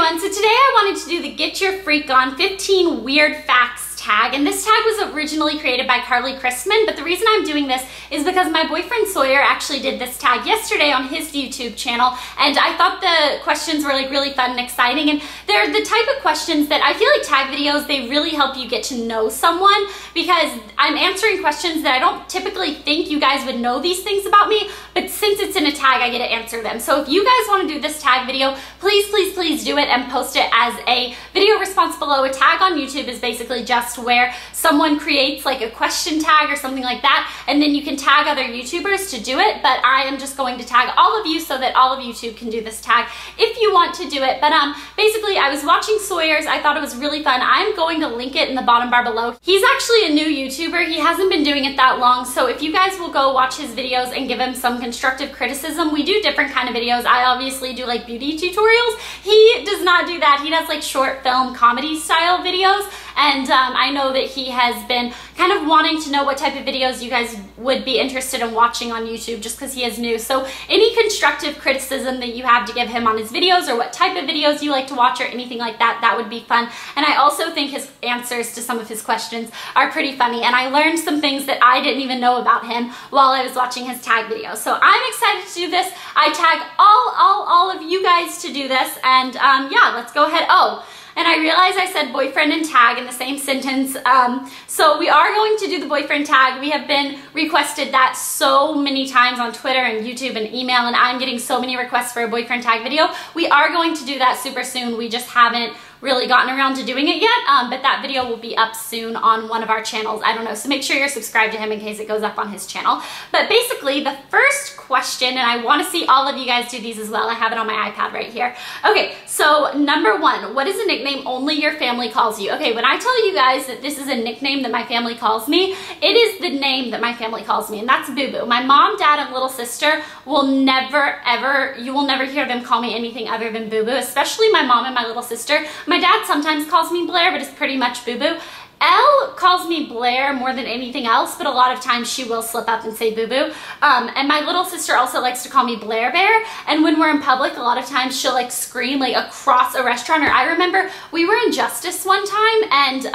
everyone, so today I wanted to do the Get Your Freak On 15 Weird Facts tag, and this tag was originally created by Carly Chrisman, but the reason I'm doing this is because my boyfriend Sawyer actually did this tag yesterday on his YouTube channel, and I thought the questions were like really fun and exciting, and they're the type of questions that I feel like tag videos, they really help you get to know someone, because I'm answering questions that I don't typically think you guys would know these things about me, but since it's in a tag, I get to answer them. So if you guys want to do this tag video, please do it and post it as a video response below. A tag on YouTube is basically just where someone creates like a question tag or something like that, and then you can tag other YouTubers to do it, but I am just going to tag all of you so that all of YouTube can do this tag if you want to do it. But basically I was watching Sawyer's, I thought it was really fun. I'm going to link it in the bottom bar below. He's actually a new YouTuber, he hasn't been doing it that long, so if you guys will go watch his videos and give him some constructive criticism, we do different kind of videos. I obviously do like beauty tutorials, he does not do that. He does like short film comedy style videos, and I know that he has been kind of wanting to know what type of videos you guys would be interested in watching on YouTube just because he is new. So any constructive criticism that you have to give him on his videos, or what type of videos you like to watch or anything like that, that would be fun. And I also think his answers to some of his questions are pretty funny, and I learned some things that I didn't even know about him while I was watching his tag video. So I'm excited to do this. I tag all of you guys to do this, and yeah, let's go ahead. Oh, and I realized I said boyfriend and tag in the same sentence. So we are going to do the boyfriend tag. We have been requested that so many times on Twitter and YouTube and email, and I'm getting so many requests for a boyfriend tag video. We are going to do that super soon. We just haven't really gotten around to doing it yet, but that video will be up soon on one of our channels. I don't know, so make sure you're subscribed to him in case it goes up on his channel. But basically, the first question, and I want to see all of you guys do these as well. I have it on my iPad right here. Okay, so number one, what is a nickname only your family calls you? Okay, when I tell you guys that this is a nickname that my family calls me, it is the name that my family calls me, and that's Boo Boo. My mom, dad, and little sister will never, ever, you will never hear them call me anything other than Boo Boo, especially my mom and my little sister. My dad sometimes calls me Blair, but it's pretty much Boo Boo. Elle calls me Blair more than anything else, but a lot of times she will slip up and say Boo Boo. And my little sister also likes to call me Blair Bear, and when we're in public, a lot of times she'll like scream like across a restaurant. Or I remember we were in Justice one time, and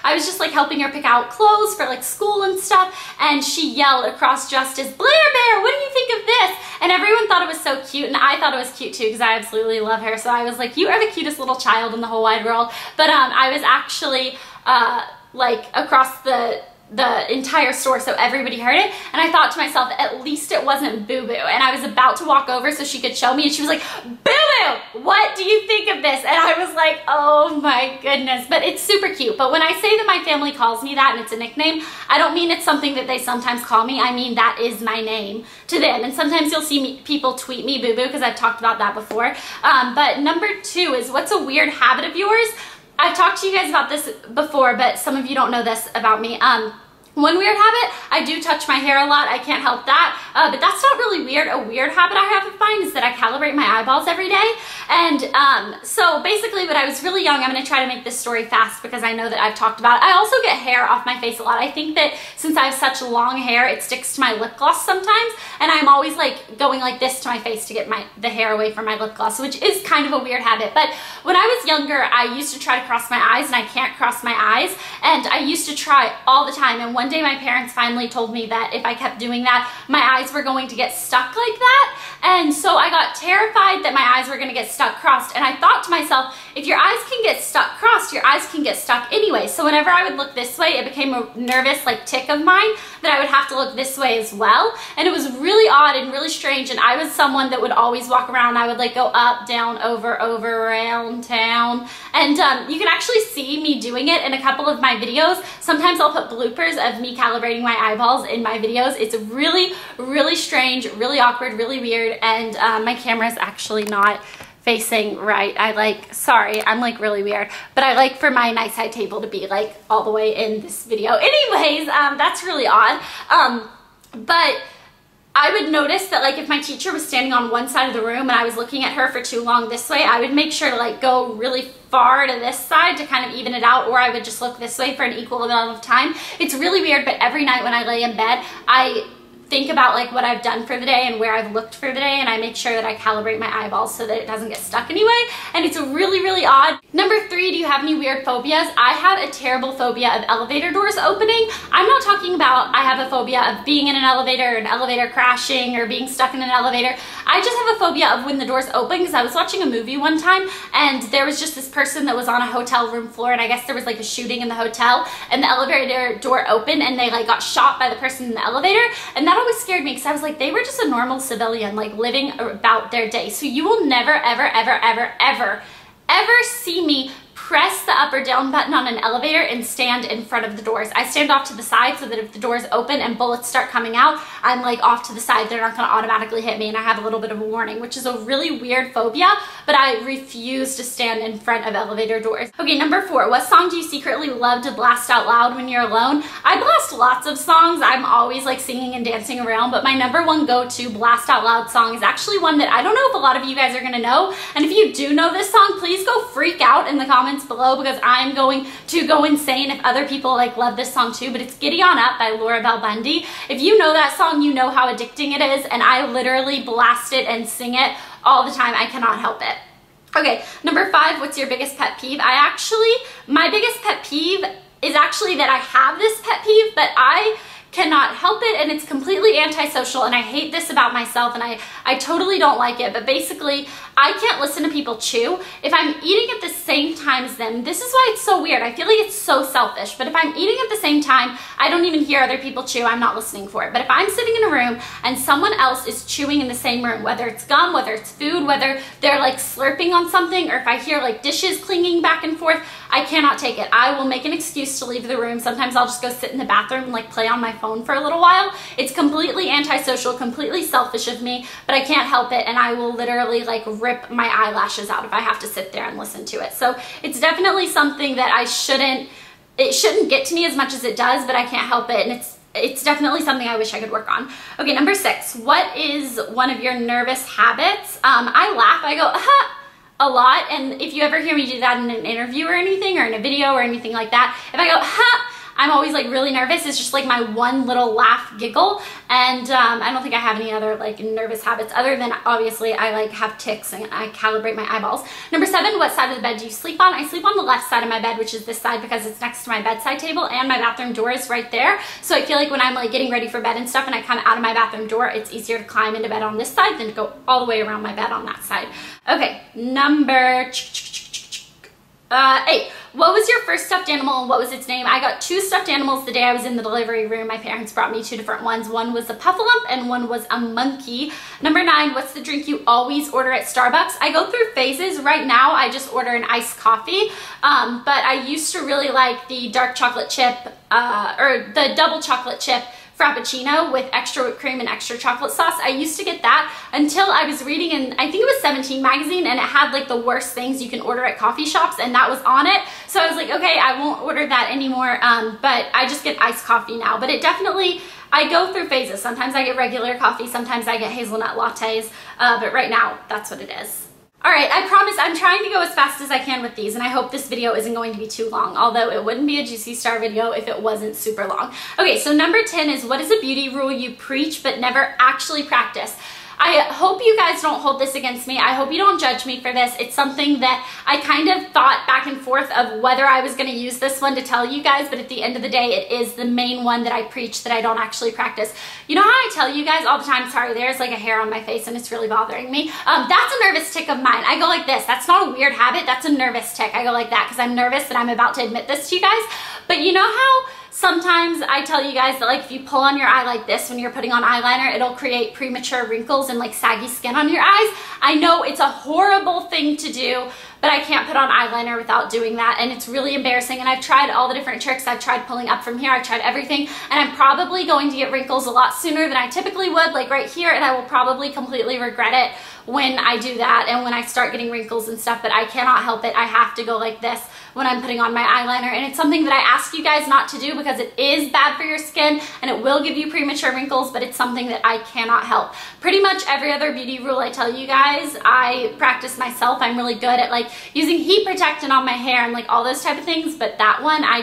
I was just like helping her pick out clothes for like school and stuff, and she yelled across Justice, "Blair Bear, what do you think of this?" And everyone thought it was so cute, and I thought it was cute too because I absolutely love her. So I was like, you are the cutest little child in the whole wide world. But I was actually like across the entire store, so everybody heard it, and I thought to myself, at least it wasn't Boo Boo. And I was about to walk over so she could show me, and she was like, "Boo Boo, what do you think of this?" And I was like, oh my goodness. But it's super cute. But when I say that my family calls me that and it's a nickname, I don't mean it's something that they sometimes call me. I mean that is my name to them. And sometimes you'll see people tweet me Boo Boo, because I've talked about that before. But number two is, what's a weird habit of yours? I've talked to you guys about this before, but some of you don't know this about me. One weird habit, I do touch my hair a lot. I can't help that, but that's not really weird. A weird habit I have to find is that I calibrate my eyeballs every day. And so basically when I was really young, I'm going to try to make this story fast because I know that I've talked about it. I also get hair off my face a lot. I think that since I have such long hair, it sticks to my lip gloss sometimes, and I'm always like going like this to my face to get the hair away from my lip gloss, which is kind of a weird habit. But when I was younger, I used to try to cross my eyes, and I can't cross my eyes, and I used to try all the time. And one day my parents finally told me that if I kept doing that, my eyes were going to get stuck like that. And so I got terrified that my eyes were going to get stuck crossed, and I thought to myself, if your eyes can get stuck crossed, your eyes can get stuck anyway. So whenever I would look this way, it became a nervous like tick of mine that I would have to look this way as well. And it was really odd and really strange, and I was someone that would always walk around. I would like go up, down, over, around town. And you can actually see me doing it in a couple of my videos. Sometimes I'll put bloopers of me calibrating my eyeballs in my videos. It's really, really strange, really awkward, really weird, and my camera is actually not facing right. Sorry, I'm like really weird, but I like for my nice high table to be like all the way in this video. Anyways, that's really odd. But I would notice that like if my teacher was standing on one side of the room and I was looking at her for too long this way, I would make sure to like go really far to this side to kind of even it out, or I would just look this way for an equal amount of time. It's really weird, but every night when I lay in bed, I think about like what I've done for the day and where I've looked for the day, and I make sure that I calibrate my eyeballs so that it doesn't get stuck anyway, and it's really, really odd. Number 3, do you have any weird phobias? I have a terrible phobia of elevator doors opening. I'm not talking about I have a phobia of being in an elevator crashing, or being stuck in an elevator. I just have a phobia of when the doors open, because I was watching a movie one time and there was just this person that was on a hotel room floor, and I guess there was like a shooting in the hotel, and the elevator door opened and they like got shot by the person in the elevator, and that always scared me because I was like, they were just a normal civilian like living about their day. So you will never ever ever ever ever ever see me press the up or down button on an elevator and stand in front of the doors. I stand off to the side so that if the doors open and bullets start coming out, I'm like off to the side. They're not going to automatically hit me, and I have a little bit of a warning, which is a really weird phobia, but I refuse to stand in front of elevator doors. Okay, number 4, what song do you secretly love to blast out loud when you're alone? I blast lots of songs. I'm always like singing and dancing around, but my number 1 go-to blast out loud song is actually one that I don't know if a lot of you guys are going to know, and if you do know this song, please go freak out in the comments below, because I'm going to go insane if other people like love this song too. But it's Giddy On Up by Laura Bell Bundy. If you know that song, you know how addicting it is, and I literally blast it and sing it all the time. I cannot help it. Okay, number 5, what's your biggest pet peeve? My biggest pet peeve is actually that I have this pet peeve, but I cannot help it, and it's completely antisocial, and I hate this about myself, and I totally don't like it. But basically, I can't listen to people chew. If I'm eating at the same time as them, this is why it's so weird. I feel like it's so selfish, but if I'm eating at the same time, I don't even hear other people chew. I'm not listening for it. But if I'm sitting in a room and someone else is chewing in the same room, whether it's gum, whether it's food, whether they're like slurping on something, or if I hear like dishes clinging back and forth, I cannot take it. I will make an excuse to leave the room. Sometimes I'll just go sit in the bathroom and like play on my phone for a little while. It's completely antisocial, completely selfish of me, but I can't help it, and I will literally like rip my eyelashes out if I have to sit there and listen to it. So it's definitely something that it shouldn't get to me as much as it does, but I can't help it, and it's definitely something I wish I could work on. Okay, number 6, what is one of your nervous habits? I laugh, I go, a lot, and if you ever hear me do that in an interview or anything, or in a video or anything like that, if I go, I'm always like really nervous. It's just like my one little laugh giggle, and I don't think I have any other like nervous habits other than obviously I like have tics and I calibrate my eyeballs. Number 7, what side of the bed do you sleep on? I sleep on the left side of my bed, which is this side, because it's next to my bedside table, and my bathroom door is right there. So I feel like when I'm like getting ready for bed and stuff and I come out of my bathroom door, it's easier to climb into bed on this side than to go all the way around my bed on that side. Okay, number 8. What was your first stuffed animal and what was its name? I got 2 stuffed animals the day I was in the delivery room. My parents brought me 2 different ones. One was a puffalump and one was a monkey. Number 9, what's the drink you always order at Starbucks? I go through phases. Right now, I just order an iced coffee, but I used to really like the dark chocolate chip, or the double chocolate chip Frappuccino with extra whipped cream and extra chocolate sauce. I used to get that until I was reading in, I think it was 17 magazine, and it had like the worst things you can order at coffee shops, and that was on it. So I was like, okay, I won't order that anymore, but I just get iced coffee now. But it definitely, I go through phases. Sometimes I get regular coffee, sometimes I get hazelnut lattes, but right now, that's what it is. All right, I promise I'm trying to go as fast as I can with these, and I hope this video isn't going to be too long, although it wouldn't be a Juicy Star video if it wasn't super long. Okay, so number 10 is, what is a beauty rule you preach but never actually practice? I hope you guys don't hold this against me. I hope you don't judge me for this. It's something that I kind of thought back and forth of whether I was going to use this one to tell you guys, but at the end of the day, it is the main one that I preach that I don't actually practice. You know how I tell you guys all the time, sorry, there's like a hair on my face and it's really bothering me. That's a nervous tick of mine. I go like this. That's not a weird habit. That's a nervous tick. I go like that because I'm nervous that I'm about to admit this to you guys. But you know how sometimes I tell you guys that like if you pull on your eye like this when you're putting on eyeliner, it'll create premature wrinkles and like saggy skin on your eyes? I know it's a horrible thing to do, but I can't put on eyeliner without doing that, and it's really embarrassing. And I've tried all the different tricks. I've tried pulling up from here. I've tried everything, and I'm probably going to get wrinkles a lot sooner than I typically would, like right here, and I will probably completely regret it when I do that and when I start getting wrinkles and stuff, but I cannot help it. I have to go like this when I'm putting on my eyeliner, and it's something that I ask you guys not to do because it is bad for your skin and it will give you premature wrinkles, but it's something that I cannot help. Pretty much every other beauty rule I tell you guys, I practice myself. I'm really good at like using heat protectant on my hair and like all those type of things, but that one I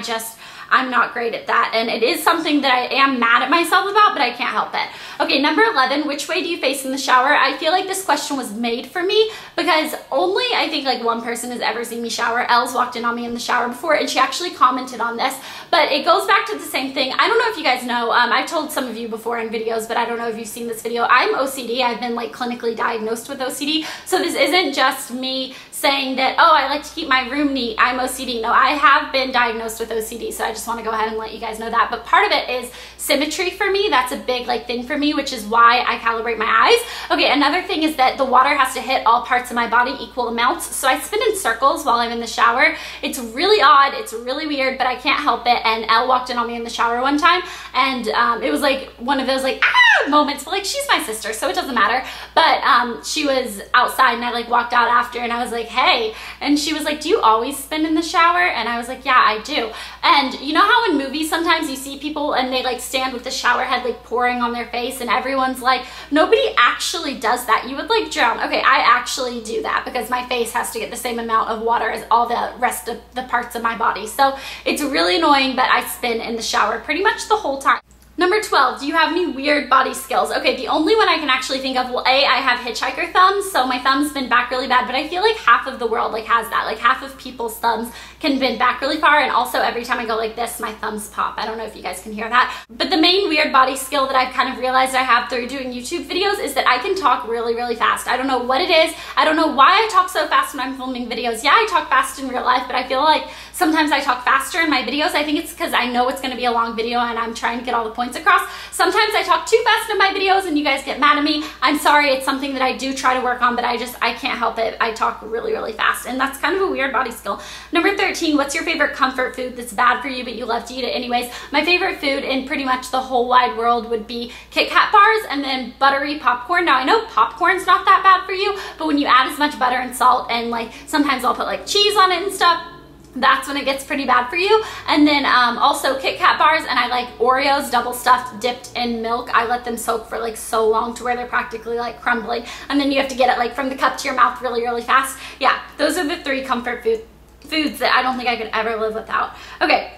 I'm not great at that, and it is something that I am mad at myself about, but I can't help it. Okay, number 11, which way do you face in the shower? I feel like this question was made for me because only I think like one person has ever seen me shower. Elle's walked in on me in the shower before, and she actually commented on this, but it goes back to the same thing. I don't know if you guys know, I've told some of you before in videos, but I don't know if you've seen this video. I'm OCD. I've been like clinically diagnosed with OCD, so this isn't just me saying that, oh, I like to keep my room neat, I'm OCD. No, I have been diagnosed with OCD, so I just want to go ahead and let you guys know that. But part of it is symmetry for me. That's a big like thing for me, which is why I calibrate my eyes. Okay, another thing is that the water has to hit all parts of my body equal amounts, so I spin in circles while I'm in the shower. It's really odd, it's really weird, but I can't help it. And Elle walked in on me in the shower one time, and it was like one of those like ah moments, but like she's my sister, so it doesn't matter. But she was outside, and I like walked out after, and I was like, hey, and she was like, do you always spin in the shower? And I was like, yeah, I do. And you know how in movies sometimes you see people and they like stand with the shower head like pouring on their face, and everyone's like, nobody actually does that, you would like drown. Okay, I actually do that because my face has to get the same amount of water as all the rest of the parts of my body. So it's really annoying, but I spin in the shower pretty much the whole time. Number 12, do you have any weird body skills? Okay, the only one I can actually think of, well, A, I have hitchhiker thumbs, so my thumbs bend back really bad, but I feel like half of the world like has that. Like half of people's thumbs can bend back really far, and also every time I go like this, my thumbs pop. I don't know if you guys can hear that. But the main weird body skill that I've kind of realized I have through doing YouTube videos is that I can talk really, really fast. I don't know what it is. I don't know why I talk so fast when I'm filming videos. Yeah, I talk fast in real life, but I feel like sometimes I talk faster in my videos. I think it's because I know it's going to be a long video and I'm trying to get all the points across. Sometimes I talk too fast in my videos and you guys get mad at me. I'm sorry, it's something that I do try to work on, but I can't help it. I talk really, really fast, and that's kind of a weird body skill. Number 13, what's your favorite comfort food that's bad for you but you love to eat it anyways? My favorite food in pretty much the whole wide world would be Kit Kat bars and then buttery popcorn. Now I know popcorn's not that bad for you, but when you add as much butter and salt and like sometimes I'll put like cheese on it and stuff, that's when it gets pretty bad for you. And then also Kit Kat bars, and I like Oreos double stuffed dipped in milk. I let them soak for like so long to where they're practically like crumbling, and then you have to get it like from the cup to your mouth really, really fast. Yeah, those are the 3 comfort foods that I don't think I could ever live without. Okay.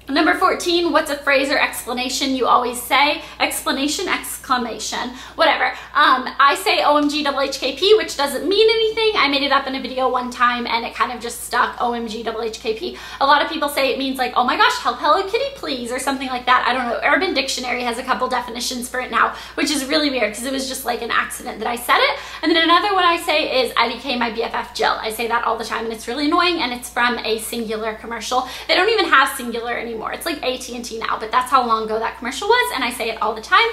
Number 14, what's a phrase or explanation you always say? Explanation, exclamation, whatever. I say OMG HHKP, which doesn't mean anything. I made it up in a video one time and it kind of just stuck, OMG HHKP. A lot of people say it means like, oh my gosh, help Hello Kitty please, or something like that. I don't know. Urban Dictionary has a couple definitions for it now, which is really weird because it was just like an accident that I said it. And then another one I say is IDK my BFF Jill. I say that all the time and it's really annoying, and it's from a Singular commercial. They don't even have Singular anymore. It's like AT&T now, but that's how long ago that commercial was, and I say it all the time.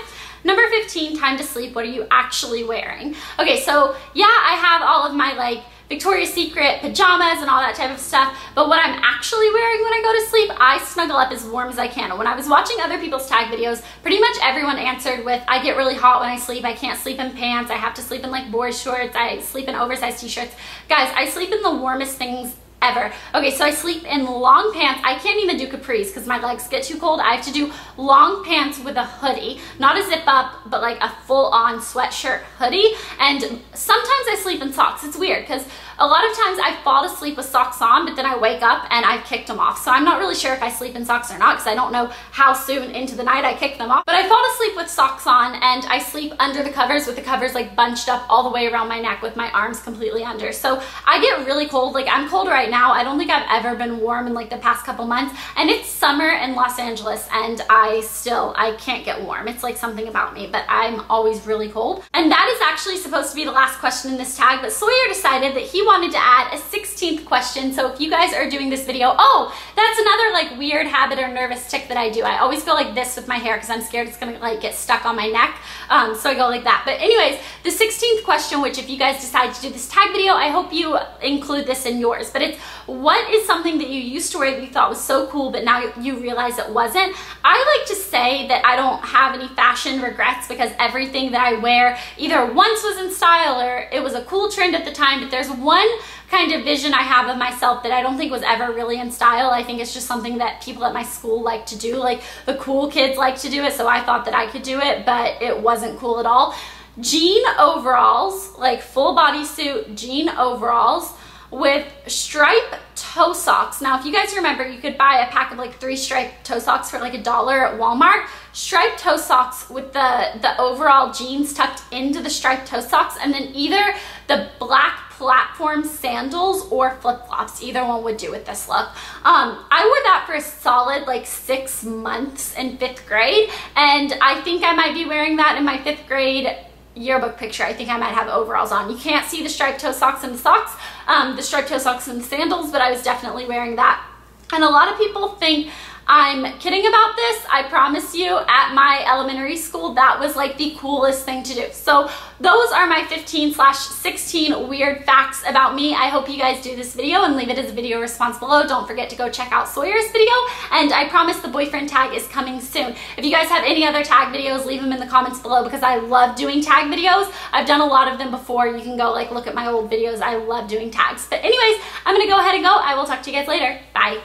Number 15, time to sleep. What are you actually wearing? Okay, so yeah, I have all of my like Victoria's Secret pajamas and all that type of stuff, but what I'm actually wearing when I go to sleep, I snuggle up as warm as I can. When I was watching other people's tag videos, pretty much everyone answered with, I get really hot when I sleep, I can't sleep in pants, I have to sleep in like boy shorts, I sleep in oversized t-shirts. Guys, I sleep in the warmest things ever. Okay, so I sleep in long pants. I can't even do capris because my legs get too cold. I have to do long pants with a hoodie, not a zip up, but like a full-on sweatshirt hoodie. And sometimes I sleep in socks. It's weird because a lot of times I fall asleep with socks on, but then I wake up and I've kicked them off. So I'm not really sure if I sleep in socks or not because I don't know how soon into the night I kick them off. But I fall asleep with socks on, and I sleep under the covers with the covers like bunched up all the way around my neck with my arms completely under. So I get really cold. Like I'm cold right now. I don't think I've ever been warm in like the past couple months, and it's summer in Los Angeles and I can't get warm. It's like something about me, but I'm always really cold. And that is actually supposed to be the last question in this tag, but Sawyer decided that he wanted to add a 16th question. So if you guys are doing this video, oh, that's another like weird habit or nervous tick that I do. I always go like this with my hair because I'm scared it's gonna like get stuck on my neck. So I go like that. But anyways, the 16th question, which if you guys decide to do this tag video, I hope you include this in yours, but it's, what is something that you used to wear that you thought was so cool but now you realize it wasn't? I like to say that I don't have any fashion regrets because everything that I wear either once was in style or it was a cool trend at the time, but there's one kind of vision I have of myself that I don't think was ever really in style. I think it's just something that people at my school like to do, like the cool kids like to do it, so I thought that I could do it, but it wasn't cool at all. Jean overalls, like full bodysuit jean overalls, with stripe toe socks. Now, if you guys remember, you could buy a pack of like 3 striped toe socks for like $1 at Walmart. Striped toe socks with the overall jeans tucked into the striped toe socks, and then either the black platform sandals or flip-flops. Either one would do with this look. I wore that for a solid like 6 months in 5th grade, and I think I might be wearing that in my 5th grade yearbook picture. I think I might have overalls on. You can't see the striped toe socks and the socks, the striped toe socks and the sandals, but I was definitely wearing that. And a lot of people think I'm kidding about this. I promise you, at my elementary school, that was like the coolest thing to do. So those are my 15/16 weird facts about me. I hope you guys do this video and leave it as a video response below. Don't forget to go check out Sawyer's video, and I promise the boyfriend tag is coming soon. If you guys have any other tag videos, leave them in the comments below, because I love doing tag videos. I've done a lot of them before. You can go like look at my old videos. I love doing tags. But anyways, I'm gonna go ahead and go. I will talk to you guys later. Bye.